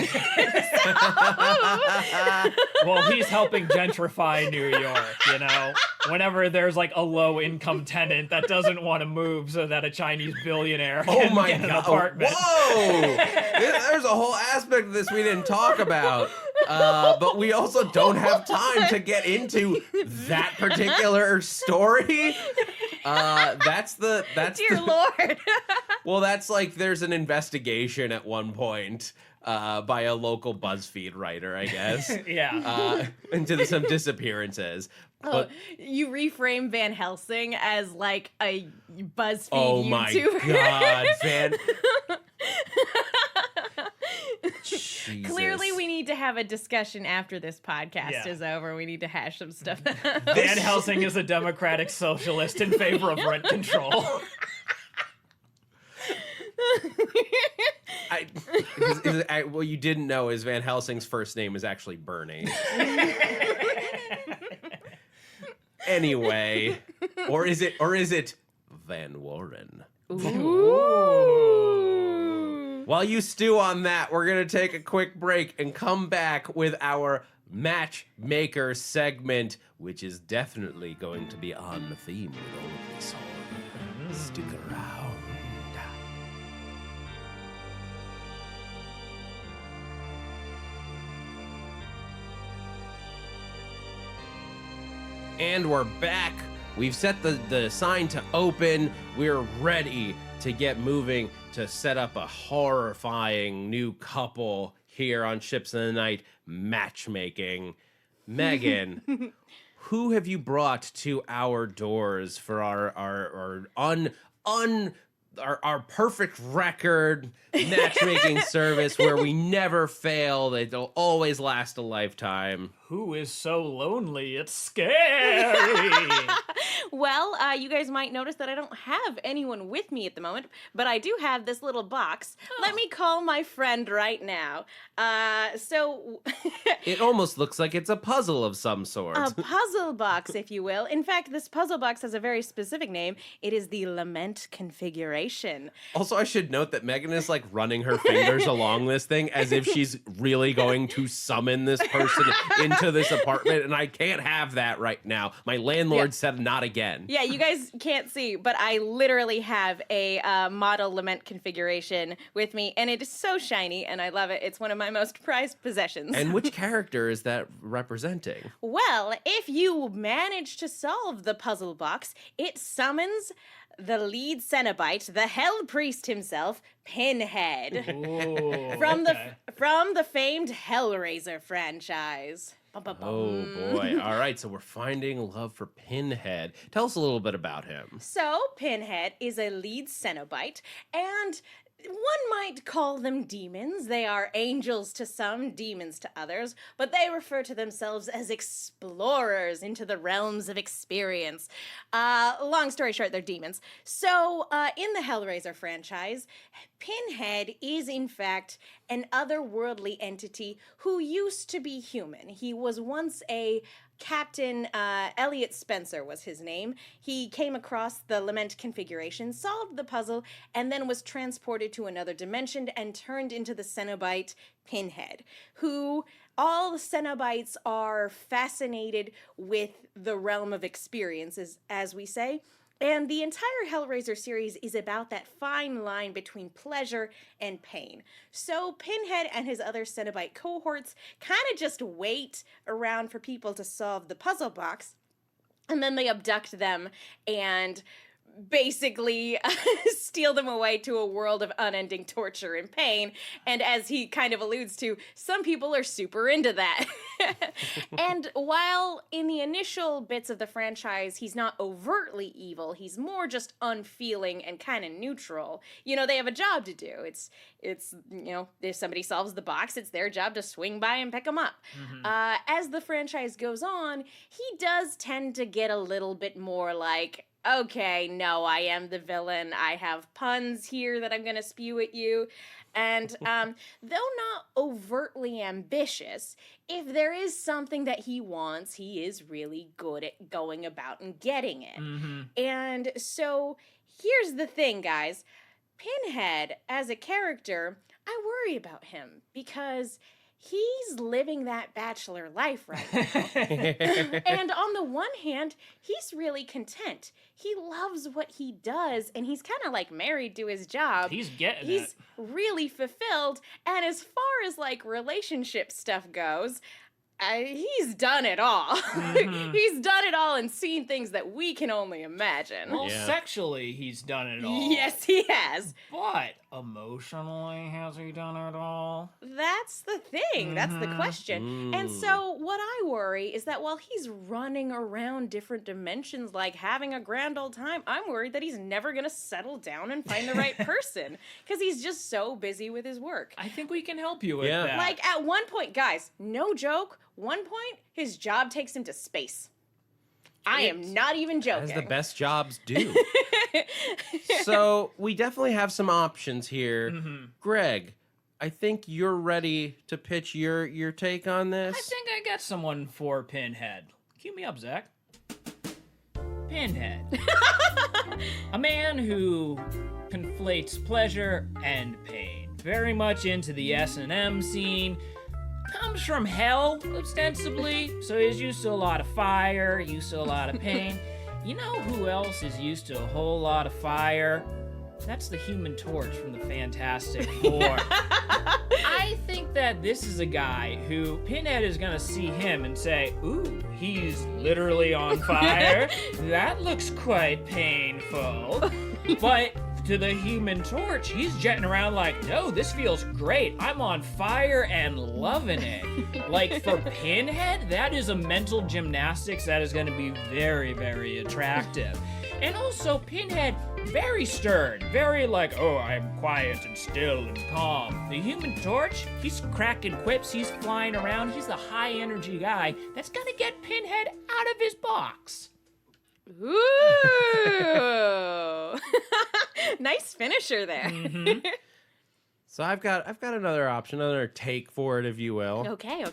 Well, he's helping gentrify New York, you know? Whenever there's like a low income tenant that doesn't want to move so that a Chinese billionaire can get an apartment. Whoa! There's a whole aspect of this we didn't talk about. But we also don't have time to get into that particular story. That's Dear Lord. Well, that's like there's an investigation at one point by a local BuzzFeed writer, I guess. Yeah. Into some disappearances. But You reframe Van Helsing as like a BuzzFeed oh my YouTuber. God, Van. Jesus. Clearly, we need to have a discussion after this podcast Yeah. is over. We need to hash some stuff out. Van Helsing is a democratic socialist in favor of rent control. What you didn't know is Van Helsing's first name is actually Bernie. Anyway, or is it Van Warren? Ooh. While you stew on that, we're going to take a quick break and come back with our Matchmaker segment, which is definitely going to be on the theme with all of this horror. Stick around. And we're back. We've set the sign to open. We're ready to get moving to set up a horrifying new couple here on Ships in the Night, Matchmaking. Megan, who have you brought to our doors for our perfect record matchmaking service where we never fail? They'll always last a lifetime. Who is so lonely? It's scary. Well, you guys might notice that I don't have anyone with me at the moment, but I do have this little box. Oh. Let me call my friend right now. It almost looks like it's a puzzle of some sort. A puzzle box, if you will. In fact, this puzzle box has a very specific name. It is the Lament Configuration. Also, I should note that Megan is like running her fingers along this thing as if she's really going to summon this person into this apartment, and I can't have that right now. My landlord said not again. Yeah, you guys can't see, but I literally have a model Lament Configuration with me, and it is so shiny, and I love it. It's one of my most prized possessions. And which character is that representing? Well, if you manage to solve the puzzle box, it summons the lead Cenobite, the Hell Priest himself, Pinhead. Ooh, from the famed Hellraiser franchise. Oh boy. All right, so we're finding love for Pinhead. Tell us a little bit about him. So, Pinhead is a lead Cenobite, and one might call them demons. They are angels to some, demons to others, but they refer to themselves as explorers into the realms of experience. Long story short, they're demons. So, in the Hellraiser franchise, Pinhead is in fact an otherworldly entity who used to be human. He was once a Captain Elliot Spencer was his name. He came across the Lament Configuration, solved the puzzle, and then was transported to another dimension and turned into the Cenobite Pinhead, who all the Cenobites are fascinated with the realm of experiences, as we say. And the entire Hellraiser series is about that fine line between pleasure and pain. So Pinhead and his other Cenobite cohorts kind of just wait around for people to solve the puzzle box, and then they abduct them and basically steal them away to a world of unending torture and pain. And as he kind of alludes to, some people are super into that. And while in the initial bits of the franchise, he's not overtly evil, he's more just unfeeling and kind of neutral. You know, they have a job to do. It's you know, if somebody solves the box, it's their job to swing by and pick them up. Mm-hmm. As the franchise goes on, he does tend to get a little bit more like, okay, no, I am the villain. I have puns here that I'm going to spew at you. And though not overtly ambitious, if there is something that he wants, he is really good at going about and getting it. Mm-hmm. And so here's the thing, guys. Pinhead, as a character, I worry about him because he's living that bachelor life right now. And on the one hand, he's really content. He loves what he does, and he's kind of like married to his job. He's getting He's really fulfilled. And as far as like relationship stuff goes, he's done it all. Mm-hmm. He's done it all and seen things that we can only imagine. Well, sexually, he's done it all. Yes, he has. But emotionally, has he done it all? That's the thing. Mm-hmm. That's the question. And so what I worry is that while he's running around different dimensions like having a grand old time, I'm worried that he's never going to settle down and find the right person because he's just so busy with his work. I think we can help you with that. Like at one point, guys, no joke, one point, his job takes him to space. I am not even joking. As the best jobs do. So we definitely have some options here. Mm-hmm. Greg, I think you're ready to pitch your take on this. I think I got someone for Pinhead. Cue me up, Zach. Pinhead. A man who conflates pleasure and pain. Very much into the S&M scene. Comes from hell, ostensibly, so he's used to a lot of fire, used to a lot of pain. You know who else is used to a whole lot of fire? That's the Human Torch from the Fantastic Four. I think that this is a guy who Pinhead is gonna see him and say, ooh, he's literally on fire. That looks quite painful. But to the Human Torch, he's jetting around like, no, this feels great. I'm on fire and loving it. Like for Pinhead, that is a mental gymnastics that is going to be very, very attractive. And also Pinhead, very stern, very like, oh, I'm quiet and still and calm. The Human Torch, he's cracking quips, he's flying around, he's the high energy guy that's gonna get Pinhead out of his box. Ooh. Nice finisher there. Mm-hmm. So I've got another option, another take for it, if you will. Okay.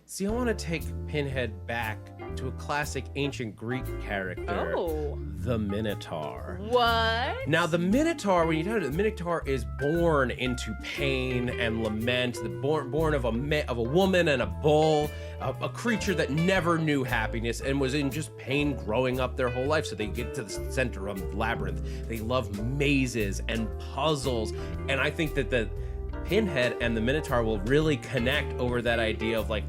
See, I want to take Pinhead back to a classic ancient Greek character, Oh. the Minotaur. What? Now, the Minotaur, when you tell it, the Minotaur is born into pain and lament, born of a woman and a bull, a creature that never knew happiness and was in just pain growing up their whole life. So they get to the center of the labyrinth. They love mazes and puzzles, and I think that the Pinhead and the Minotaur will really connect over that idea of like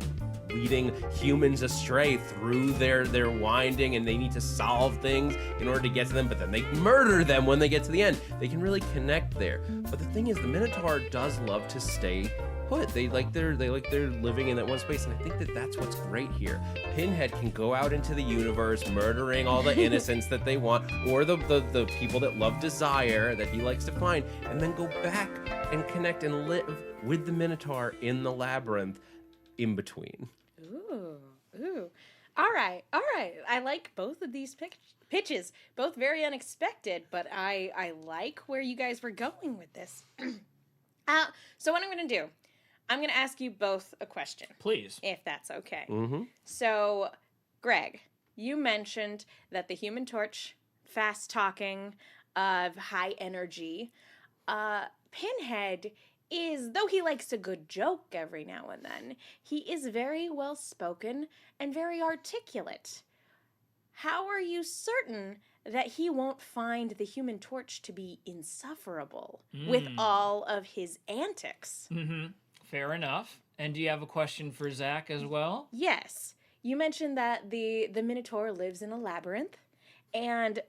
leading humans astray through their winding, and they need to solve things in order to get to them, but then they murder them when they get to the end. They can really connect there. But the thing is, the Minotaur does love to stay put. They like they're living in that one space, and I think that that's what's great here. Pinhead can go out into the universe, murdering all the innocents that they want, or the people that love desire that he likes to find, and then go back and connect and live with the Minotaur in the labyrinth in between. Ooh. All right. I like both of these pitches. Both very unexpected, but I like where you guys were going with this. So what I'm going to do, I'm going to ask you both a question. Please. If that's okay. Mm-hmm. So, Greg, you mentioned that the Human Torch, fast-talking, high energy. Pinhead is, though he likes a good joke every now and then, he is very well-spoken and very articulate. How are you certain that he won't find the Human Torch to be insufferable with all of his antics? Mm-hmm. Fair enough. And do you have a question for Zach as well? Yes. You mentioned that the Minotaur lives in a labyrinth. And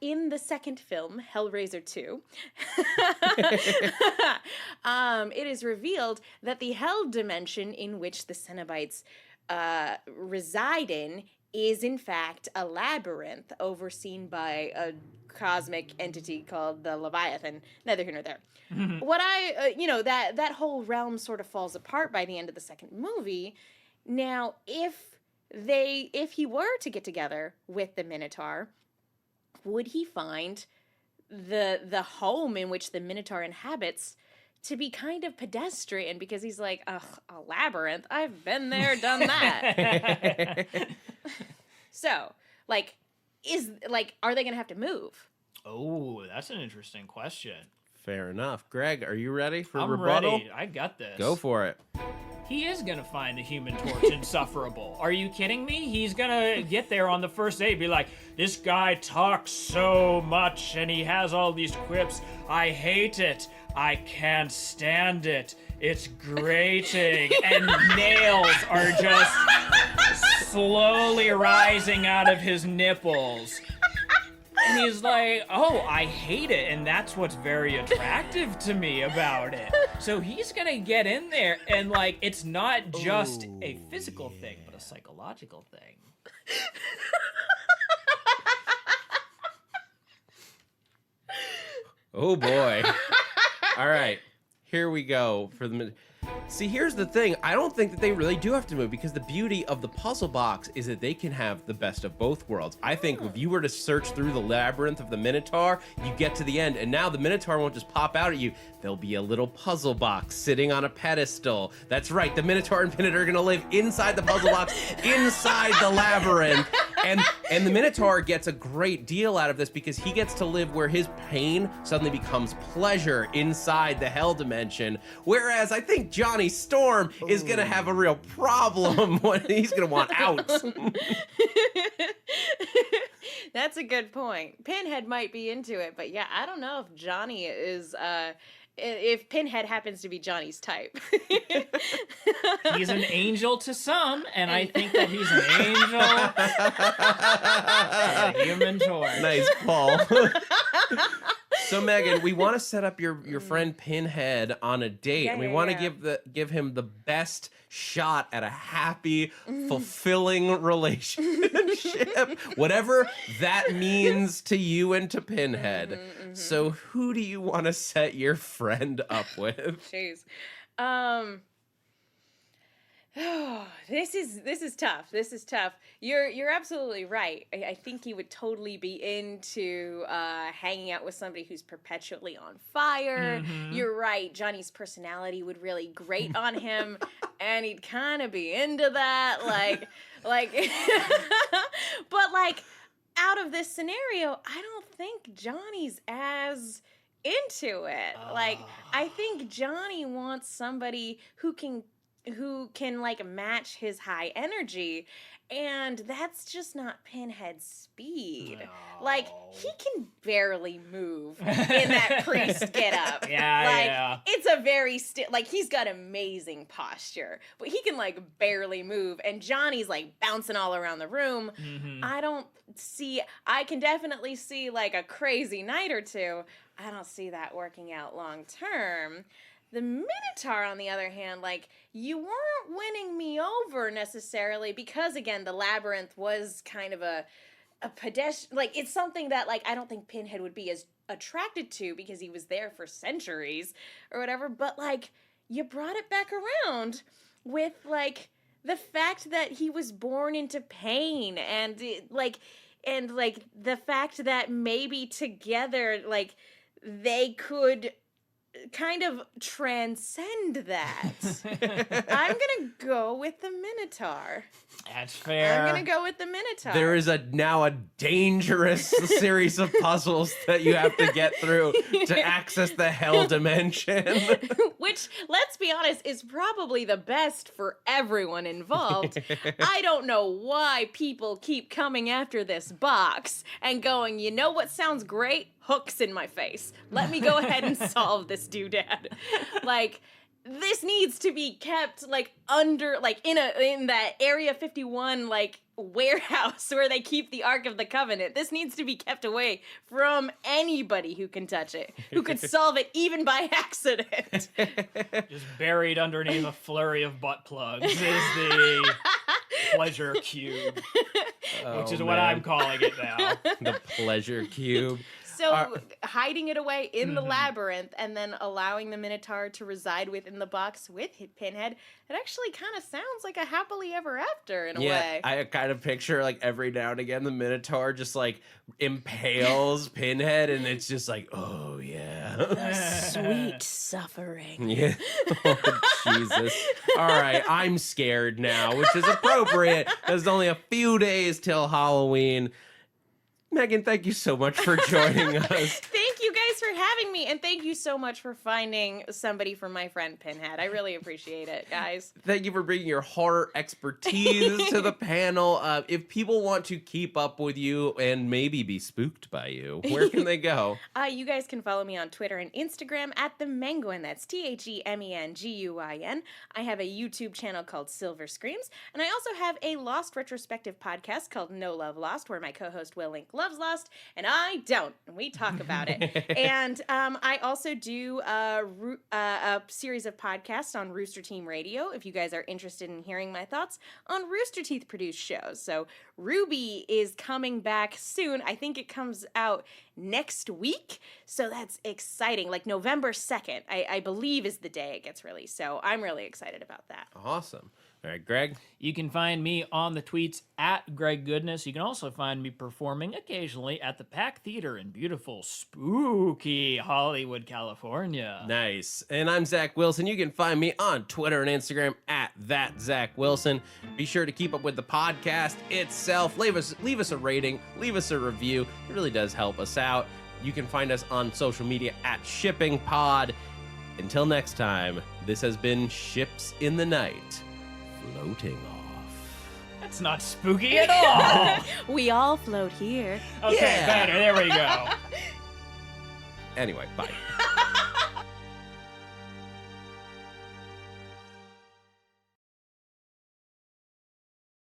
in the second film, Hellraiser 2, it is revealed that the hell dimension in which the Cenobites reside in is in fact a labyrinth overseen by a cosmic entity called the Leviathan. Neither here nor there. What that whole realm sort of falls apart by the end of the second movie. Now, if he were to get together with the Minotaur, would he find the home in which the Minotaur inhabits to be kind of pedestrian? Because he's like, ugh, a labyrinth? I've been there, done that. So, are they going to have to move? Oh, that's an interesting question. Fair enough. Greg, are you ready for I'm rebuttal? ready. I got this. Go for it. He is gonna find the Human Torch insufferable. Are you kidding me? He's gonna get there on the first day and be like, this guy talks so much and he has all these quips. I hate it. I can't stand it. It's grating. And nails are just slowly rising out of his nipples. And he's like, oh, I hate it, and that's what's very attractive to me about it. So he's gonna get in there, and like, it's not just a physical thing, but a psychological thing. Oh boy. All right, here we go for the. See, here's the thing. I don't think that they really do have to move, because the beauty of the puzzle box is that they can have the best of both worlds. I think if you were to search through the labyrinth of the Minotaur, you get to the end, and now the Minotaur won't just pop out at you. There'll be a little puzzle box sitting on a pedestal. That's right, the Minotaur and Pinhead are gonna live inside the puzzle box, inside the labyrinth. And the Minotaur gets a great deal out of this, because he gets to live where his pain suddenly becomes pleasure inside the hell dimension. Whereas I think Johnny Storm is gonna have a real problem when he's gonna want out. That's a good point. Pinhead might be into it, but yeah, I don't know if Johnny is, if Pinhead happens to be Johnny's type. He's an angel to some, and I think that he's an angel to the Human Torch. Nice, Paul. So Megan, we want to set up your friend Pinhead on a date, and we want to give him the best shot at a happy, fulfilling relationship, whatever that means to you and to Pinhead. So who do you want to set your friend up with? Jeez. This is tough. This is tough. You're absolutely right. I think he would totally be into hanging out with somebody who's perpetually on fire. You're right. Johnny's personality would really grate on him, and he'd kind of be into that. Like, but like, out of this scenario, I don't think Johnny's as into it. Like, I think Johnny wants somebody who can like match his high energy, and that's just not Pinhead's speed. No. Like, he can barely move in that priest getup. It's a very like, he's got amazing posture, but he can like barely move, and Johnny's like bouncing all around the room. I can definitely see like a crazy night or two. I don't see that working out long term. The Minotaur, on the other hand, like, you weren't winning me over necessarily because, again, the labyrinth was kind of a pedestrian. Like, it's something that, like, I don't think Pinhead would be as attracted to because he was there for centuries or whatever. But, like, you brought it back around with, like, the fact that he was born into pain and the fact that maybe together, like, they could kind of transcend that. I'm gonna go with the Minotaur. That's fair. I'm gonna go with the Minotaur. There is now a dangerous series of puzzles that you have to get through to access the hell dimension. Which, let's be honest, is probably the best for everyone involved. I don't know why people keep coming after this box and going, you know what sounds great? Hooks in my face. Let me go ahead and solve this doodad. Like, this needs to be kept like under, like in that Area 51 like warehouse where they keep the Ark of the Covenant. This needs to be kept away from anybody who can touch it, who could solve it even by accident. Just buried underneath a flurry of butt plugs is the pleasure cube, which is what I'm calling it now. The pleasure cube. So hiding it away in the labyrinth and then allowing the Minotaur to reside within the box with Pinhead, it actually kind of sounds like a happily ever after in a way. I kind of picture like every now and again the Minotaur just like impales Pinhead, and it's just like, oh yeah. Sweet suffering. Yeah. Oh, Jesus. All right, I'm scared now, which is appropriate. There's only a few days till Halloween. Megan, thank you so much for joining us. Thank you guys for having me, and thank you so much for finding somebody for my friend Pinhead. I really appreciate it, guys. Thank you for bringing your horror expertise to the panel. If people want to keep up with you and maybe be spooked by you, where can they go? You guys can follow me on Twitter and Instagram at The Menguin. That's TheMenguin. I have a YouTube channel called Silver Screams, and I also have a Lost retrospective podcast called No Love Lost, where my co-host Will Link loves Lost, and I don't, and we talk about it. And I also do a series of podcasts on Rooster Team Radio, if you guys are interested in hearing my thoughts on Rooster Teeth produced shows. So Ruby is coming back soon. I think it comes out next week, so that's exciting. Like November 2nd, I believe is the day it gets released, so I'm really excited about that. Awesome. All right, Greg? You can find me on the tweets at Greg Goodness. You can also find me performing occasionally at the Pack Theater in beautiful, spooky Hollywood, California. Nice. And I'm Zach Wilson. You can find me on Twitter and Instagram at @ThatZachWilson. Be sure to keep up with the podcast itself. Leave us a rating. Leave us a review. It really does help us out. You can find us on social media at ShippingPod. Until next time, this has been Ships in the Night. Floating off. That's not spooky at all. We all float here. Okay, Yeah. better. There we go. Anyway, bye.